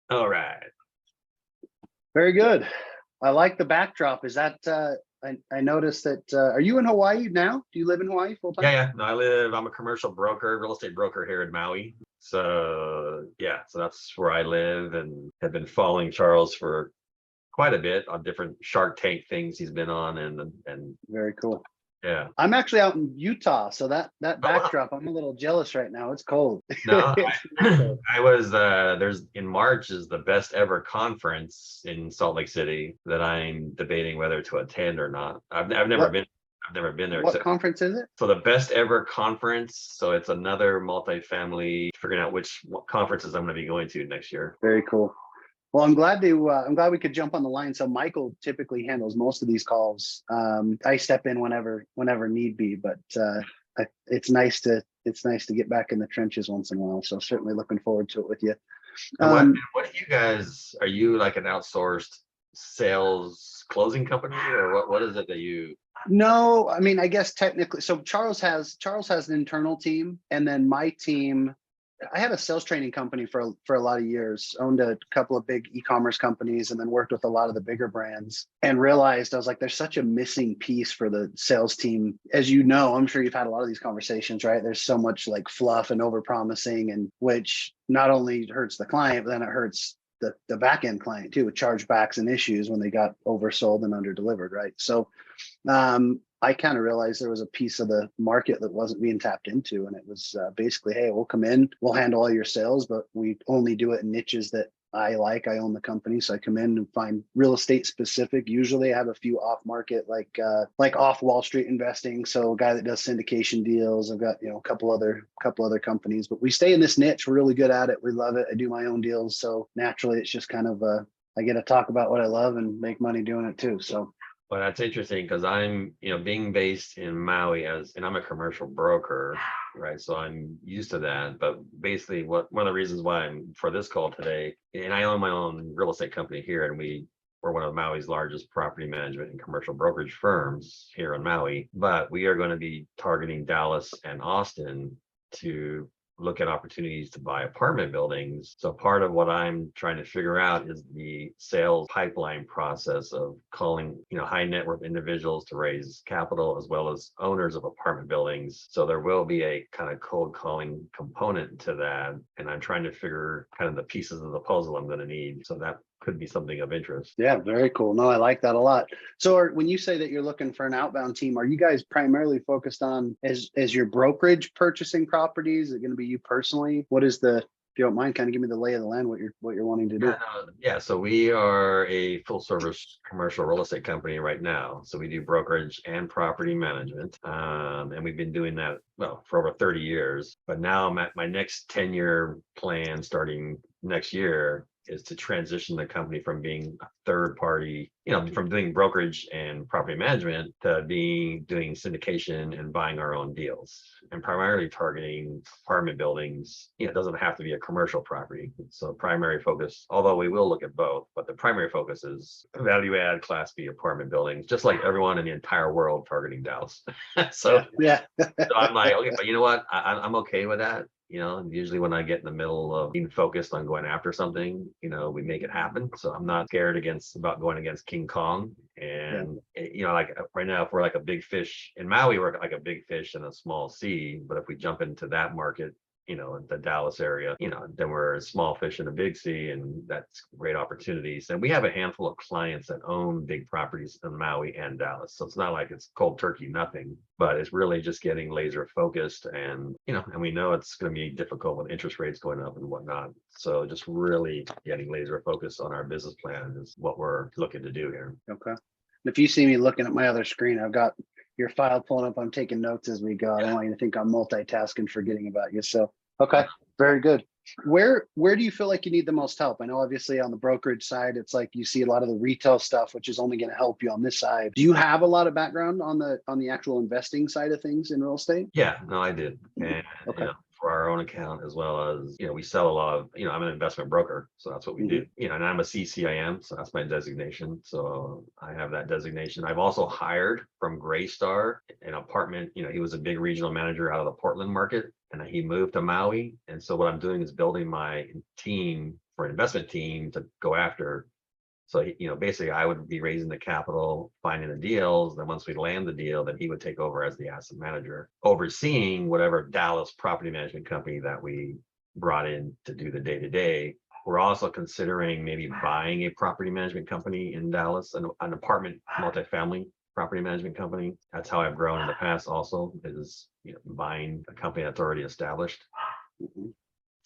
All right. Very good. I like the backdrop. Is that I noticed that are you in Hawaii now? Do you live in Hawaii full time? Yeah. No, I'm a commercial broker, real estate broker here in Maui. So yeah, so that's where I live and have been following Charles for quite a bit on different Shark Tank things he's been on and Very cool. yeah. I'm actually out in Utah, so that Oh wow. backdrop, I'm a little jealous right now. It's cold. No, It's really cold. I was there's in March is the best ever conference in Salt Lake City that I'm debating whether to attend or not. I've never What been I've never been there what except conference is it? so the best ever conference. So it's another multifamily figuring out which conferences I'm going to be going to next year. Very cool. Well, I'm glad we could jump on the line. So Michael typically handles most of these calls. I step in whenever need be, but it's nice to get back in the trenches once in a while. So certainly looking forward to it with you. And what Um, what do you guys are you like an outsourced sales closing company or what is it that you no, I mean, I guess technically, so Charles has an internal team, and then my team. I had a sales training company for a lot of years, owned a couple of big e-commerce companies, and then worked with a lot of the bigger brands, and realized I was like, there's such a missing piece for the sales team. As you know, I'm sure you've had a lot of these conversations, right? There's so much like fluff and over promising, and which not only hurts the client, but then it hurts the back end client too, with chargebacks and issues when they got oversold and under delivered, right? So I kind of realized there was a piece of the market that wasn't being tapped into. And it was basically, hey, we'll come in, we'll handle all your sales, but we only do it in niches that I like. I own the company. So I come in and find real estate specific. Usually I have a few off market, like off Wall Street investing. So a guy that does syndication deals. I've got, a couple other companies, but we stay in this niche. We're really good at it. We love it. I do my own deals. So naturally it's just kind of I get to talk about what I love and make money doing it too. So well, that's interesting because I'm, being based in Maui and I'm a commercial broker, right? So I'm used to that. But basically, one of the reasons why I'm for this call today, and I own my own real estate company here, and we're one of Maui's largest property management and commercial brokerage firms here in Maui. But we are going to be targeting Dallas and Austin to look at opportunities to buy apartment buildings. So part of what I'm trying to figure out is the sales pipeline process of calling, high net worth individuals to raise capital as well as owners of apartment buildings. So there will be a kind of cold calling component to that. And I'm trying to figure kind of the pieces of the puzzle I'm going to need. So that could be something of interest. yeah, very cool. No, I like that a lot. So when you say that you're looking for an outbound team, are you guys primarily focused on as your brokerage purchasing properties? Is it going to be you personally? What is if you don't mind, kind of give me the lay of the land, what you're wanting to do? Yeah, so we are a full service commercial real estate company right now. So we do brokerage and property management. And we've been doing that, for over 30 years. But now my next 10-year plan starting next year is to transition the company from being a third party, from doing brokerage and property management to doing syndication and buying our own deals and primarily targeting apartment buildings. It doesn't have to be a commercial property. So primary focus, although we will look at both, but the primary focus is value add Class B apartment buildings, just like everyone in the entire world targeting Dallas. So, yeah. so I'm like, okay, but you know what? I'm okay with that. Usually when I get in the middle of being focused on going after something, we make it happen. So I'm not scared about going against King Kong. And, like right now, if we're like a big fish in Maui, we're like a big fish in a small sea. But if we jump into that market, the Dallas area, then we're a small fish in a big sea, and that's great opportunities. And we have a handful of clients that own big properties in Maui and Dallas. So it's not like it's cold turkey, nothing, but it's really just getting laser focused. And, and we know it's going to be difficult with interest rates going up and whatnot. So just really getting laser focused on our business plan is what we're looking to do here. Okay. If you see me looking at my other screen, I've got your file pulling up. I'm taking notes as we go. I don't want you to think I'm multitasking, forgetting about you. So, okay, very good. Where do you feel like you need the most help? I know obviously on the brokerage side, it's like you see a lot of the retail stuff, which is only going to help you on this side. Do you have a lot of background on the actual investing side of things in real estate? Yeah, no, I did. And Okay. for our own account, as well as, we sell a lot of, I'm an investment broker. So that's what we do, and I'm a CCIM. So that's my designation. So I have that designation. I've also hired from Graystar an apartment. He was a big regional manager out of the Portland market, and he moved to Maui. And so what I'm doing is building my team for an investment team to go after. So, basically I would be raising the capital, finding the deals. Then once we land the deal, then he would take over as the asset manager, overseeing whatever Dallas property management company that we brought in to do the day to day. We're also considering maybe buying a property management company in Dallas, an apartment multifamily property management company. That's how I've grown in the past also, is buying a company that's already established.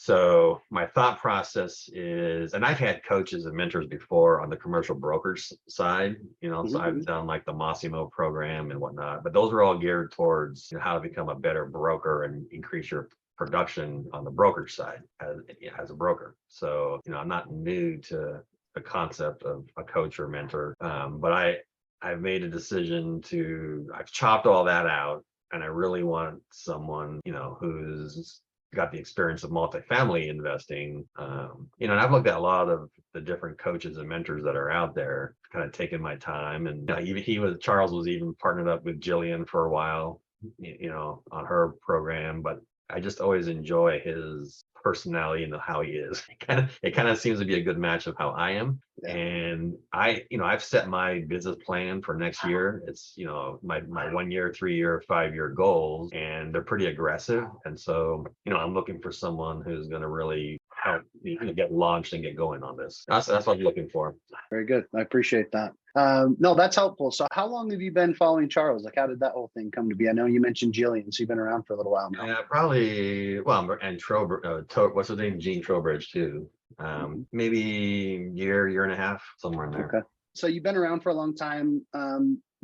So my thought process is, and I've had coaches and mentors before on the commercial brokerage side, so I've done like the Massimo program and whatnot, but those are all geared towards how to become a better broker and increase your production on the brokerage side as a broker. So, I'm not new to the concept of a coach or mentor, but I've made a decision I've chopped all that out, and I really want someone, who's got the experience of multifamily investing. And I've looked at a lot of the different coaches and mentors that are out there, kind of taking my time. And Charles was even partnered up with Jillian for a while, on her program, but I just always enjoy his personality and how he is. It kind of seems to be a good match of how I am. Yeah. And I've set my business plan for next year. It's, my 1 year, 3 year, 5 year goals, and they're pretty aggressive. And so, I'm looking for someone who's going to really help me get launched and get going on this. That's what I'm looking for. Very good. I appreciate that. No, that's helpful. So how long have you been following Charles? Like, how did that whole thing come to be? I know you mentioned Jillian, so you've been around for a little while now. Yeah, probably. Well, and what's his name? Gene Trowbridge too. Maybe year and a half, somewhere in there. Okay. So you've been around for a long time.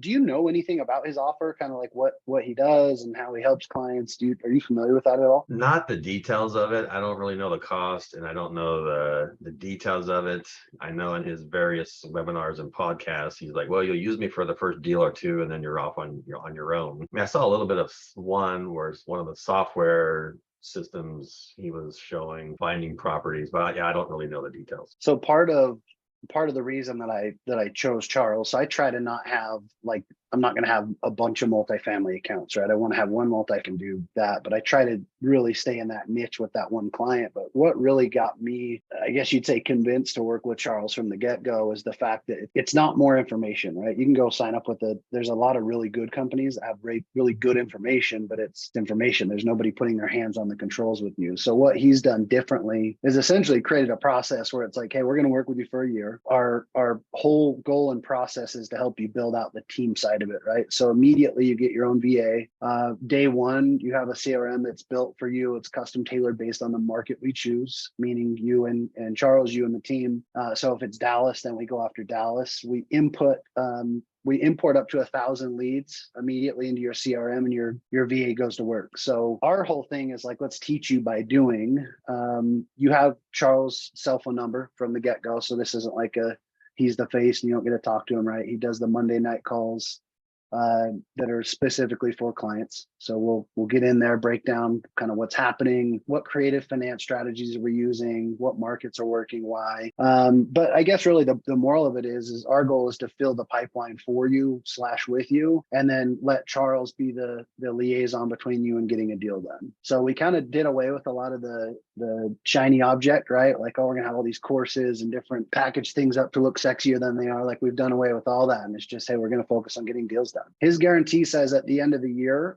Do you know anything about his offer? Kind of like what he does and how he helps clients? Are you familiar with that at all? Not the details of it. I don't really know the cost, and I don't know the details of it. I know in his various webinars and podcasts, he's like, well, you'll use me for the first deal or two, and then you're off on your own. I mean, I saw a little bit of one where it's one of the software systems he was showing, finding properties, but yeah, I don't really know the details. So part of the reason that I chose Charles, so I try to not have, like, I'm not going to have a bunch of multifamily accounts, right? I want to have one multi can do that, but I try to really stay in that niche with that one client. But what really got me, I guess you'd say, convinced to work with Charles from the get-go is the fact that it's not more information, right? You can go sign up with there's a lot of really good companies that have really good information, but it's information. There's nobody putting their hands on the controls with you. So what he's done differently is essentially created a process where it's like, hey, we're going to work with you for a year. Our whole goal and process is to help you build out the team side of it, right? So immediately you get your own VA. Day one, you have a CRM that's built for you. It's custom tailored based on the market we choose, meaning you and Charles, you and the team. So if it's Dallas, then we go after Dallas. We import up to 1,000 leads immediately into your CRM, and your VA goes to work. So our whole thing is like, let's teach you by doing. You have Charles' cell phone number from the get-go. So this isn't like he's the face and you don't get to talk to him, right? He does the Monday night calls that are specifically for clients. So we'll get in there, break down kind of what's happening, what creative finance strategies are we using, what markets are working, why. But I guess really the moral of it is our goal is to fill the pipeline for you / with you, and then let Charles be the liaison between you and getting a deal done. So we kind of did away with a lot of the shiny object, right? Like, oh, we're gonna have all these courses and different package things up to look sexier than they are. Like, we've done away with all that, and it's just, hey, we're gonna focus on getting deals done. His guarantee says at the end of the year,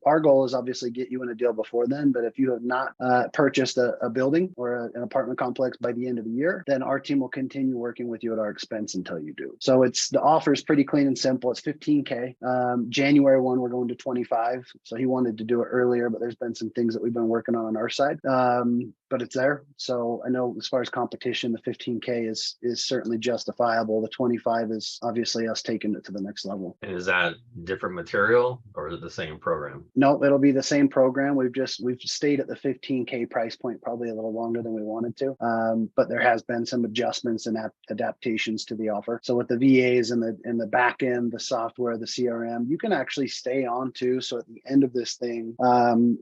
our goal is obviously get you in a deal before then, but if you have not purchased a building or an apartment complex by the end of the year, then our team will continue working with you at our expense until you do. So the offer is pretty clean and simple. It's $15K. January 1, we're going to 25. So he wanted to do it earlier, but there's been some things that we've been working on our side. but it's there. So I know as far as competition, the 15K is certainly justifiable. The 25 is obviously us taking it to the next level. And is that different material or is it the same program? No, it'll be the same program. We've stayed at the 15K price point probably a little longer than we wanted to. But there has been some adjustments and adaptations to the offer. So with the VAs and the back end, the software, the CRM, you can actually stay on too. So at the end of this thing,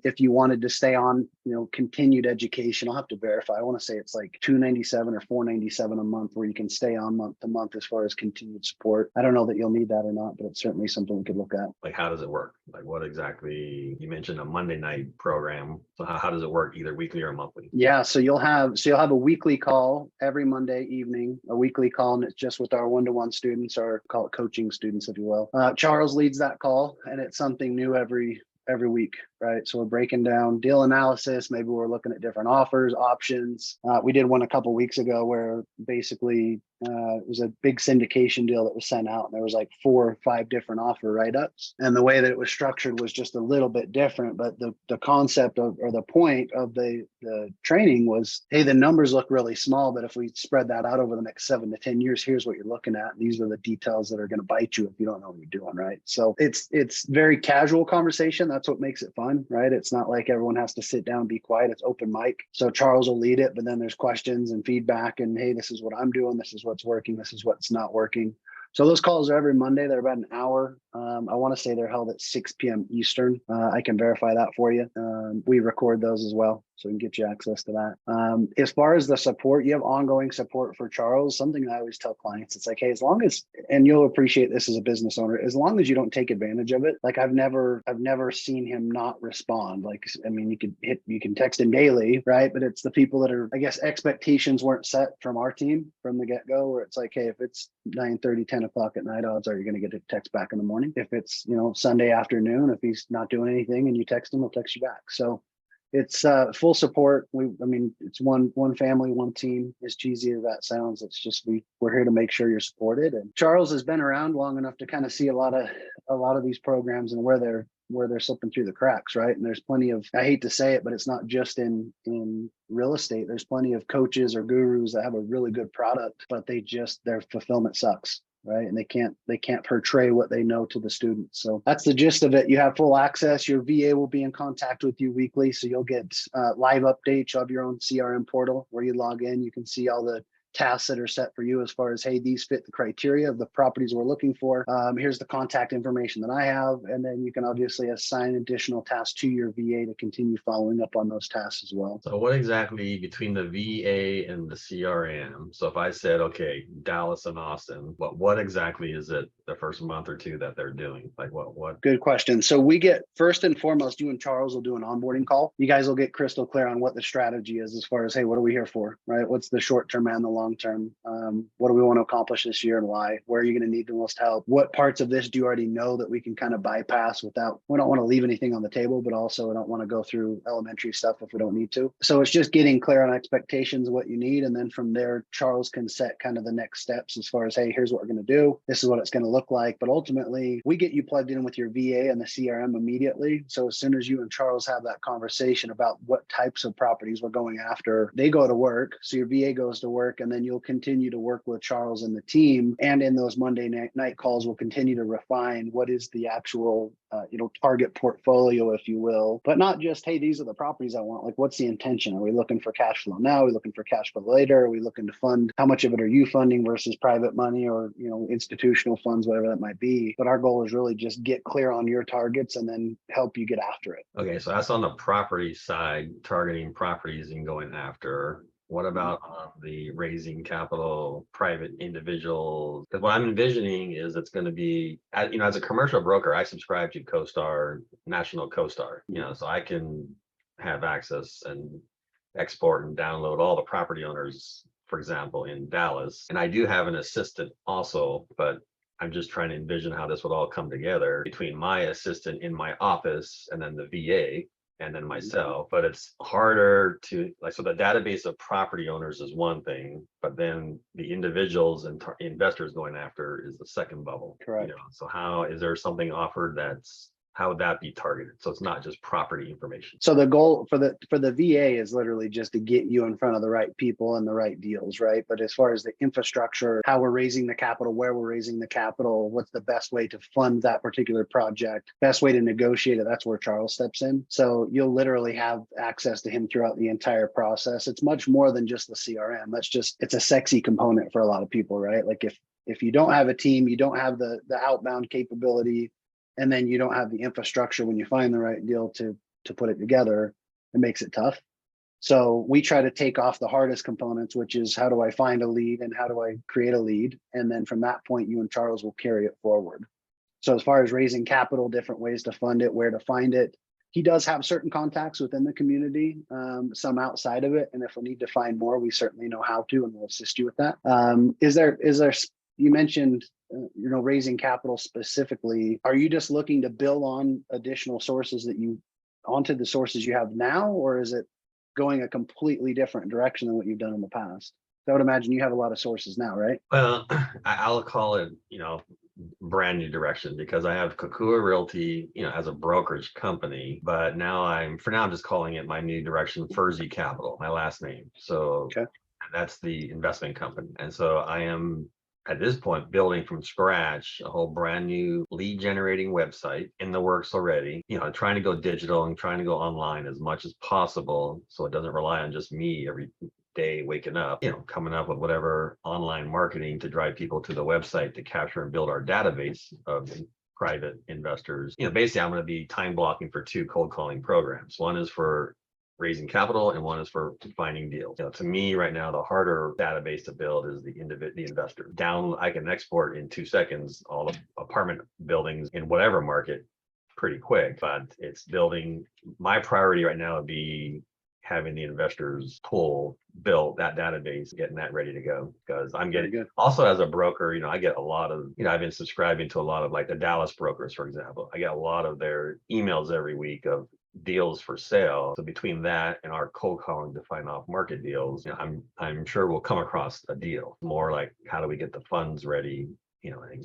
if you wanted to stay on, continued education, I'll have to verify. I want to say it's like $297 or $497 a month where you can stay on month to month as far as continued support. I don't know that you'll need that or not, but it's certainly something we could look at. Like, how does it work? Like, what exactly, you mentioned a Monday night program. So how does it work, either weekly or monthly? Yeah, so you'll have a weekly call every Monday evening, a weekly call, and it's just with our one-to-one students, or call it coaching students, if you will. Charles leads that call, and it's something new every week, right? So we're breaking down deal analysis. Maybe we're looking at different offers, options. We did one a couple weeks ago where basically it was a big syndication deal that was sent out, and there was like 4 or 5 different offer write-ups. And the way that it was structured was just a little bit different. But the concept of, or the point of the training was, hey, the numbers look really small, but if we spread that out over the next 7 to 10 years, here's what you're looking at. These are the details that are going to bite you if you don't know what you're doing, right? So it's very casual conversation. That's what makes it fun, right? It's not like everyone has to sit down and be quiet. It's open mic. So Charles will lead it, but then there's questions and feedback, and hey, this is what I'm doing. This is what's working. This is what's not working. So those calls are every Monday. They're about an hour. I want to say they're held at 6 p.m. Eastern. I can verify that for you. We record those as well, so we can get you access to that. As far as the support, you have ongoing support for Charles. Something I always tell clients, it's like, hey, as long as, and you'll appreciate this as a business owner, as long as you don't take advantage of it. Like I've never seen him not respond. Like, I mean, you can text him daily, right? But it's the people that are, I guess, expectations weren't set from our team from the get-go, where it's like, hey, if it's 9:30, 10 o'clock at night, odds are you're going to get a text back in the morning. If it's, Sunday afternoon, if he's not doing anything and you text him, he'll text you back. So it's full support. It's one family, one team. As cheesy as that sounds, it's just we're here to make sure you're supported. And Charles has been around long enough to kind of see a lot of these programs and where they're slipping through the cracks, right? And there's plenty of, I hate to say it, but it's not just in real estate. There's plenty of coaches or gurus that have a really good product, but their fulfillment sucks, right? And they can't portray what they know to the students. So that's the gist of it. You have full access. Your VA will be in contact with you weekly, so you'll get live updates. You have your own CRM portal where you log in. You can see all the tasks that are set for you as far as, hey, these fit the criteria of the properties we're looking for. Here's the contact information that I have. And then you can obviously assign additional tasks to your VA to continue following up on those tasks as well. So what exactly between the VA and the CRM? So if I said, okay, Dallas and Austin, what exactly is it the first month or two that they're doing? Like what? Good question. So we get, first and foremost, you and Charles will do an onboarding call. You guys will get crystal clear on what the strategy is as far as, hey, what are we here for, right? What's the short term and the long term? What do we want to accomplish this year and why? Where are you going to need the most help? What parts of this do you already know that we can kind of bypass without, we don't want to leave anything on the table, but also we don't want to go through elementary stuff if we don't need to. So it's just getting clear on expectations of what you need. And then from there, Charles can set kind of the next steps as far as, hey, here's what we're going to do. This is what it's going to look like. But ultimately, we get you plugged in with your VA and the CRM immediately. So as soon as you and Charles have that conversation about what types of properties we're going after, they go to work. So your VA goes to work, and then you'll continue to work with Charles and the team. And in those Monday night calls, we'll continue to refine what is the actual target portfolio, if you will, but not just, hey, these are the properties I want. Like, what's the intention? Are we looking for cash flow now? Are we looking for cash flow later? Are we looking to fund? How much of it are you funding versus private money or, institutional funds, whatever that might be? But our goal is really just get clear on your targets and then help you get after it. Okay, so that's on the property side, targeting properties and going after. What about on the raising capital, private individuals? Because what I'm envisioning is it's going to be, as a commercial broker, I subscribe to CoStar, National CoStar, so I can have access and export and download all the property owners, for example, in Dallas. And I do have an assistant also, but I'm just trying to envision how this would all come together between my assistant in my office and then the VA. And then myself, but it's harder to so the database of property owners is one thing, but then the individuals and investors going after is the second bubble. Correct. So how is there something offered that's how would that be targeted? So it's not just property information. So the goal for the VA is literally just to get you in front of the right people and the right deals, right? But as far as the infrastructure, how we're raising the capital, where we're raising the capital, what's the best way to fund that particular project, best way to negotiate it, that's where Charles steps in. So you'll literally have access to him throughout the entire process. It's much more than just the CRM. It's a sexy component for a lot of people, right? Like if you don't have a team, you don't have the outbound capability, and then you don't have the infrastructure when you find the right deal to put it together, it makes it tough. So we try to take off the hardest components, which is how do I find a lead and how do I create a lead? And then from that point, you and Charles will carry it forward. So as far as raising capital, different ways to fund it, where to find it, he does have certain contacts within the community, some outside of it. And if we need to find more, we certainly know how to, and we'll assist you with that. Is there, you mentioned, raising capital specifically, are you just looking to build on additional sources onto the sources you have now, or is it going a completely different direction than what you've done in the past? I would imagine you have a lot of sources now, right? Well, I'll call it, brand new direction, because I have Kokua Realty, as a brokerage company, but now I'm just calling it my new direction, Furzy Capital, my last name. So Okay. that's the investment company. And so I am at this point building from scratch a whole brand new lead generating website in the works already, trying to go digital and trying to go online as much as possible, so it doesn't rely on just me every day waking up, coming up with whatever online marketing to drive people to the website to capture and build our database of private investors. Basically I'm going to be time blocking for 2 cold calling programs. One is for raising capital and one is for finding deals. To me right now, the harder database to build is the investor. I can export in 2 seconds all the apartment buildings in whatever market pretty quick, but it's building. My priority right now would be having the investors pool built, that database, getting that ready to go, because I'm getting good. Also as a broker, I get a lot of, I've been subscribing to a lot of like the Dallas brokers, for example. I get a lot of their emails every week of deals for sale. So between that and our cold calling to find off market deals, I'm sure we'll come across a deal. More like, how do we get the funds ready,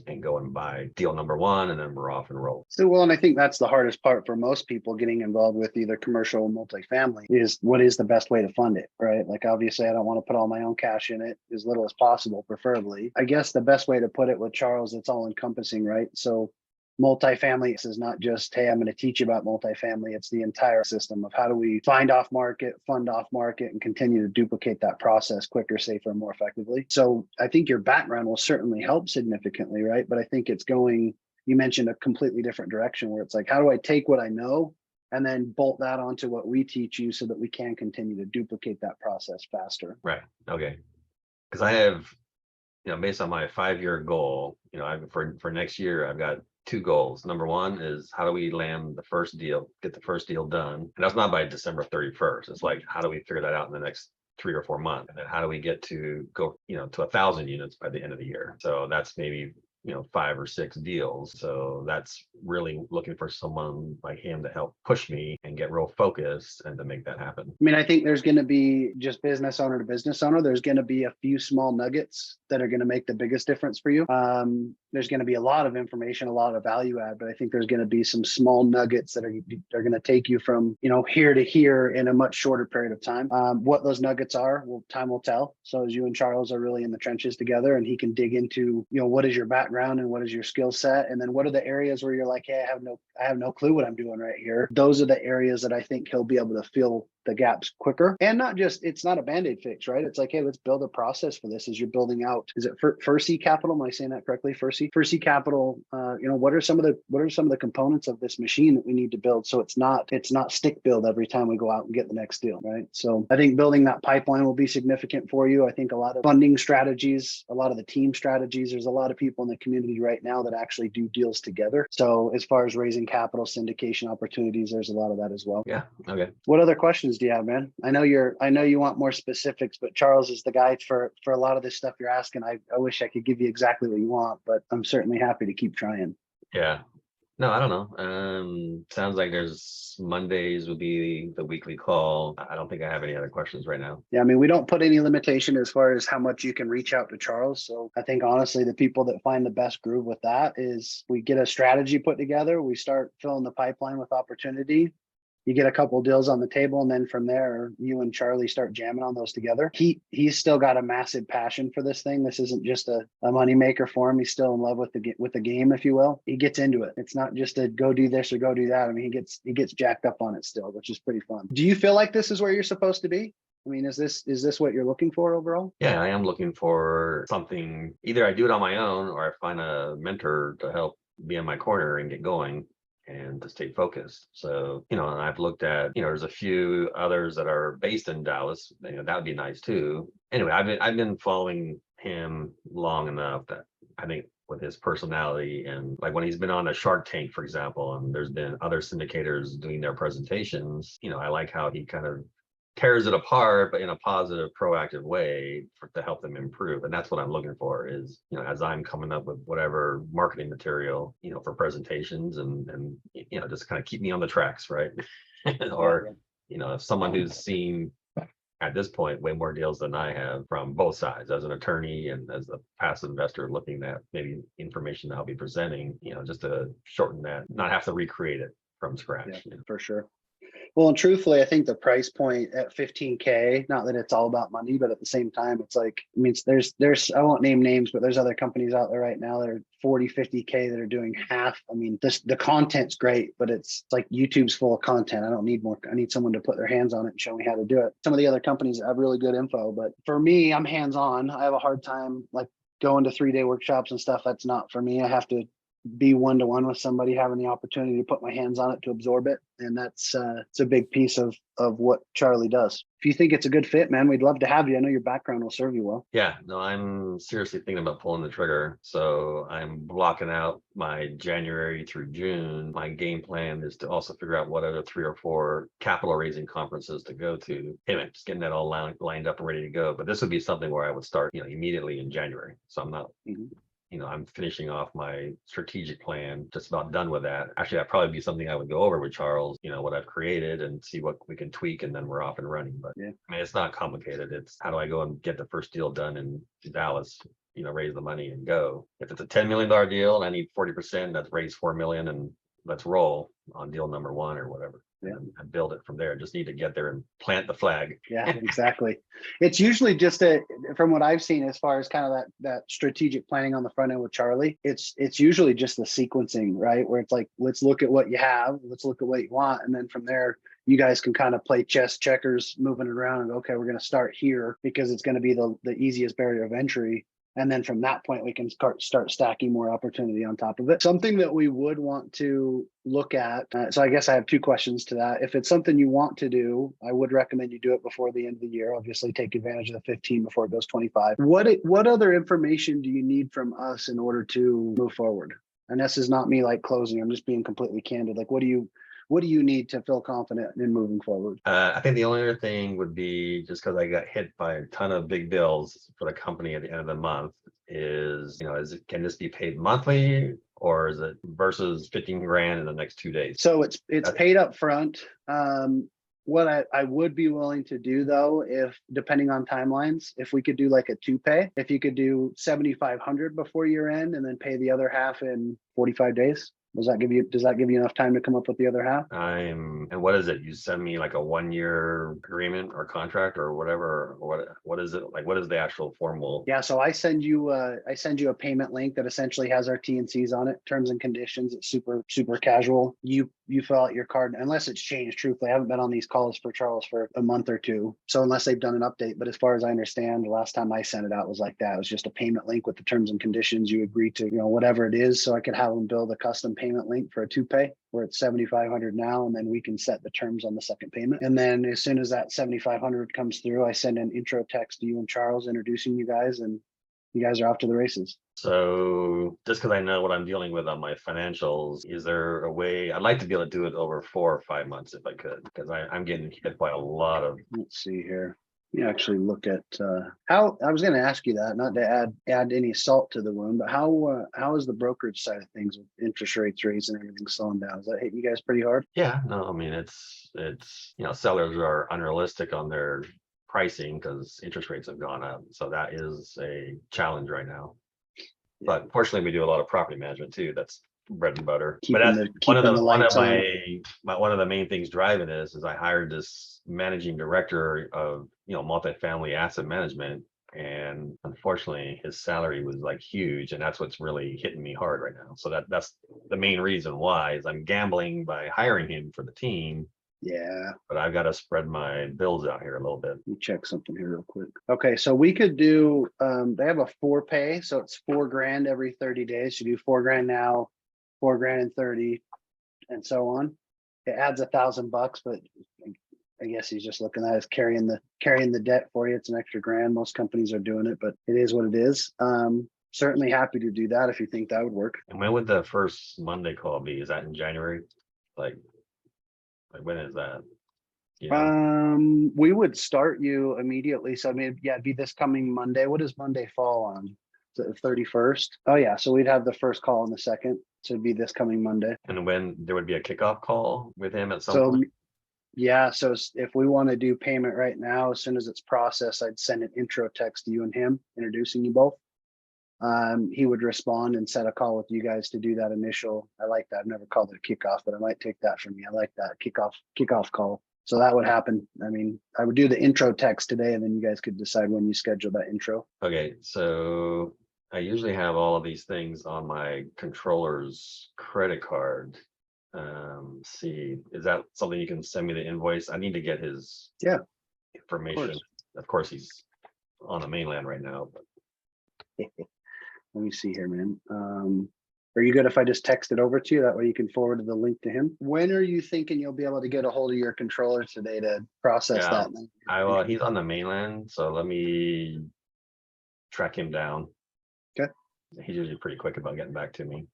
and go and buy deal number 1, and then we're off and roll. So, well, and I think that's the hardest part for most people getting involved with either commercial or multifamily is what is the best way to fund it, right? Like, obviously I don't want to put all my own cash in it, as little as possible, preferably. I guess the best way to put it with Charles, it's all encompassing, right? So multifamily is not just, hey, I'm going to teach you about multifamily. It's the entire system of how do we find off market, fund off market, and continue to duplicate that process quicker, safer, and more effectively. So I think your background will certainly help significantly, right? But I think you mentioned a completely different direction where it's like, how do I take what I know and then bolt that onto what we teach you so that we can continue to duplicate that process faster? Right. Okay. Because I have, based on my 5-year goal, for next year, I've got 2 goals. Number 1 is how do we land the first deal, get the first deal done? And that's not by December 31st. It's like, how do we figure that out in the next 3 or 4 months? And then how do we get to go, to 1,000 units by the end of the year? So that's maybe 5 or 6 deals. So that's really looking for someone like him to help push me and get real focused and to make that happen. I mean, I think there's going to be, just business owner to business owner, there's going to be a few small nuggets that are going to make the biggest difference for you. There's going to be a lot of information, a lot of value add, but I think there's going to be some small nuggets that are going to take you from, here to here in a much shorter period of time. What those nuggets are, time will tell. So as you and Charles are really in the trenches together, and he can dig into, what is your background and what is your skill set, and then what are the areas where you're like, hey, I have no clue what I'm doing right here. Those are the areas that I think he'll be able to fill the gaps quicker. And not just, it's not a Band-Aid fix, right? It's like, hey, let's build a process for this as you're building out. Is it Furzy Capital? Am I saying that correctly? Furzy Capital. What are some of the components of this machine that we need to build? So it's not stick build every time we go out and get the next deal, right? So I think building that pipeline will be significant for you. I think a lot of funding strategies, a lot of the team strategies, there's a lot of people in the community right now that actually do deals together. So as far as raising capital, syndication opportunities, there's a lot of that as well. Yeah. Okay. What other questions do you have, man? I know you want more specifics, but Charles is the guy for a lot of this stuff you're asking. I wish I could give you exactly what you want, but I'm certainly happy to keep trying. Yeah. No, I don't know. Sounds like there's Mondays would be the weekly call. I don't think I have any other questions right now. Yeah, I mean, we don't put any limitation as far as how much you can reach out to Charles. So I think honestly, the people that find the best groove with that is we get a strategy put together, we start filling the pipeline with opportunity. You get a couple deals on the table, and then from there, you and Charlie start jamming on those together. He's still got a massive passion for this thing. This isn't just a money maker for him. He's still in love with the game, if you will. He gets into it. It's not just a go do this or go do that. I mean, he gets jacked up on it still, which is pretty fun. Do you feel like this is where you're supposed to be? I mean, is this what you're looking for overall? Yeah, I am looking for something. Either I do it on my own or I find a mentor to help be in my corner and get going and to stay focused. So, and I've looked at, there's a few others that are based in Dallas. That would be nice too. Anyway, I've been following him long enough that I think with his personality and like when he's been on a Shark Tank, for example, and there's been other syndicators doing their presentations, I like how he kind of tears it apart, but in a positive, proactive way to help them improve. And that's what I'm looking for is, as I'm coming up with whatever marketing material, for presentations and just kind of keep me on the tracks, right? Or, if someone who's seen at this point way more deals than I have from both sides as an attorney and as a passive investor looking at maybe information I'll be presenting, just to shorten that, not have to recreate it from scratch. Yeah, for sure. Well, and truthfully, I think the price point at 15K, not that it's all about money, but at the same time, it's like, I mean, there's, I won't name names, but there's other companies out there right now that are 40, 50K that are doing half. I mean, the content's great, but it's like YouTube's full of content. I don't need more. I need someone to put their hands on it and show me how to do it. Some of the other companies have really good info, but for me, I'm hands-on. I have a hard time like going to 3-day workshops and stuff. That's not for me. I have to be one-to-one with somebody, having the opportunity to put my hands on it to absorb it, and that's it's a big piece of what Charlie does. If you think it's a good fit, man, we'd love to have you. I know your background will serve you well. Yeah, no, I'm seriously thinking about pulling the trigger. So I'm blocking out my January through June. My game plan is to also figure out what other 3 or 4 capital raising conferences to go to. Anyway, just getting that all lined up and ready to go. But this would be something where I would start, immediately in January. So I'm not I'm finishing off my strategic plan, just about done with that. Actually, that'd probably be something I would go over with Charles, what I've created and see what we can tweak, and then we're off and running. But yeah, I mean, it's not complicated. It's how do I go and get the first deal done in Dallas, raise the money and go. If it's a $10 million deal and I need 40%, that's raise 4 million and let's roll on deal number 1 or whatever. Yeah. And build it from there. Just need to get there and plant the flag. Yeah, exactly. It's usually just from what I've seen as far as kind of that strategic planning on the front end with Charlie, it's usually just the sequencing, right? Where it's like, let's look at what you have, let's look at what you want. And then from there, you guys can kind of play chess, checkers, moving around and go, okay, we're going to start here because it's going to be the easiest barrier of entry. And then from that point, we can start stacking more opportunity on top of it. Something that we would want to look at. So I guess I have 2 questions to that. If it's something you want to do, I would recommend you do it before the end of the year. Obviously, take advantage of the 15 before it goes 25. What other information do you need from us in order to move forward? And this is not me like closing. I'm just being completely candid. Like, what do you need to feel confident in moving forward? I think the only other thing would be, just because I got hit by a ton of big bills for the company at the end of the month, is, can this be paid monthly or is it versus 15 grand in the next 2 days? So it's paid up front. What I would be willing to do though, if depending on timelines, if we could do like a 2-pay, if you could do 7,500 before year end and then pay the other half in 45 days. Does that give you enough time to come up with the other half? And what is it? You send me like a 1-year agreement or contract or whatever, or what is it? Like, what is the actual formal? Yeah. So I send you a payment link that essentially has our T&Cs on it, terms and conditions. It's super, super casual. You fill out your card unless it's changed. Truthfully, I haven't been on these calls for Charles for a month or 2. So unless they've done an update, but as far as I understand, the last time I sent it out was like that. It was just a payment link with the terms and conditions. You agree to, whatever it is. So I could have them build a custom payment link for a 2-pay where it's 7,500 now, and then we can set the terms on the second payment. And then as soon as that 7,500 comes through, I send an intro text to you and Charles introducing you guys, and you guys are off to the races. So just because I know what I'm dealing with on my financials, is there a way? I'd like to be able to do it over 4 or 5 months if I could, because I'm getting hit by a lot of. Let's see here. You actually look at how I was going to ask you that, not to add any salt to the wound, but how is the brokerage side of things with interest rates raising and everything slowing down? Is that hitting you guys pretty hard? Yeah, no, I mean, sellers are unrealistic on their pricing because interest rates have gone up. So that is a challenge right now. But fortunately, we do a lot of property management too. That's bread and butter. But Keeping that's the keeping the one of lights on. one of the main things driving this is I hired this managing director of multifamily asset management, and unfortunately, his salary was like huge, and that's what's really hitting me hard right now. So that's the main reason why is I'm gambling by hiring him for the team. Yeah. But I've got to spread my bills out here a little bit. Let me check something here real quick. Okay, so we could do they have a 4 pay, so it's $4,000 every 30 days. You do $4,000 now, $4,000 in 30, and so on. It adds $1,000, but I guess he's just looking at it as carrying the debt for you. It's an extra grand. Most companies are doing it, but it is what it is. Certainly happy to do that if you think that would work. And when would the first Monday call be? Is that in January? Like when is that? Yeah. We would start you immediately. So I mean, yeah, it'd be this coming Monday. What does Monday fall on? Is it the 31st? Oh yeah, so we'd have the first call on the 2nd. So it'd be this coming Monday. And when there would be a kickoff call with him at some So point? yeah, so if we want to do payment right now, as soon as it's processed, I'd send an intro text to you and him, introducing you both. He would respond and set a call with you guys to do that initial. I like that. I've never called it a kickoff, but I might take that from you. I like that kickoff call. So that would happen. I mean, I would do the intro text today, and then you guys could decide when you schedule that intro. Okay, so I usually have all of these things on my controller's credit card. See, is that something you can send me the invoice? I need to get his information. Of course, he's on the mainland right now, but Let me see here, man. Are you good if I just text it over to you? That way you can forward the link to him. When are you thinking you'll be able to get a hold of your controller today to process yeah, that? he's on the mainland, so let me track him down. Okay. He's usually pretty quick about getting back to me.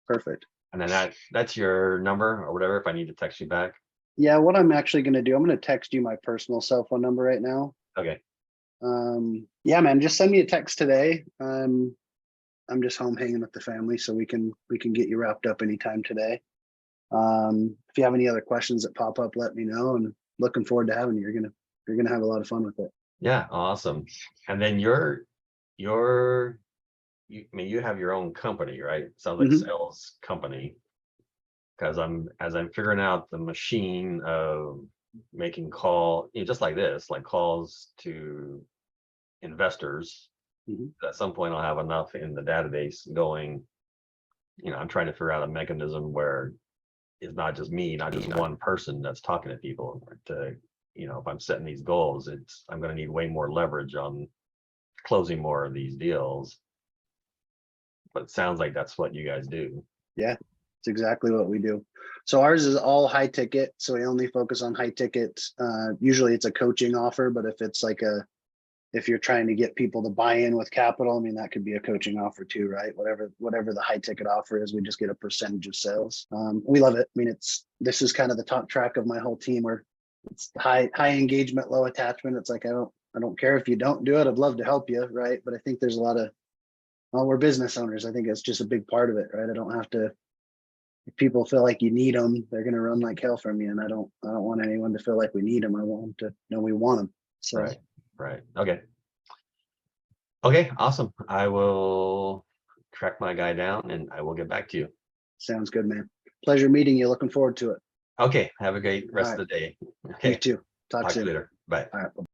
Perfect. And then that's your number or whatever, if I need to text you back. Yeah, what I'm actually going to do, I'm going to text you my personal cell phone number right now. Okay. Yeah, man, just send me a text today. I'm just home hanging with the family, so we can get you wrapped up anytime today. If you have any other questions that pop up, let me know, and looking forward to having you. You're gonna have a lot of fun with it. Yeah, awesome. And then I mean, you have your own company, right? Sounds like sales company. Because as I'm figuring out the machine of making just like this, like calls to investors. At some point I'll have enough in the database going, I'm trying to figure out a mechanism where it's not just me, not just one person that's talking to people. If I'm setting these goals, I'm going to need way more leverage on closing more of these deals. But it sounds like that's what you guys do. Yeah, it's exactly what we do. So ours is all high ticket. So we only focus on high ticket. Usually it's a coaching offer, but if you're trying to get people to buy in with capital, I mean, that could be a coaching offer too, right? Whatever the high ticket offer is, we just get a percentage of sales. We love it. I mean, this is kind of the top track of my whole team, where it's high engagement, low attachment. It's like, I don't care if you don't do it. I'd love to help you, right? But I think there's a lot of, we're business owners. I think it's just a big part of it, right? I don't have to. If people feel like you need them, they're going to run like hell from you, and I don't want anyone to feel like we need them. I want them to know we want them. So. Right. Okay. Awesome. I will track my guy down and I will get back to you. Sounds good, man. Pleasure meeting you. Looking forward to it. Okay. Have a great rest of the day. Okay. You too. Talk soon. To you later. Bye. All right.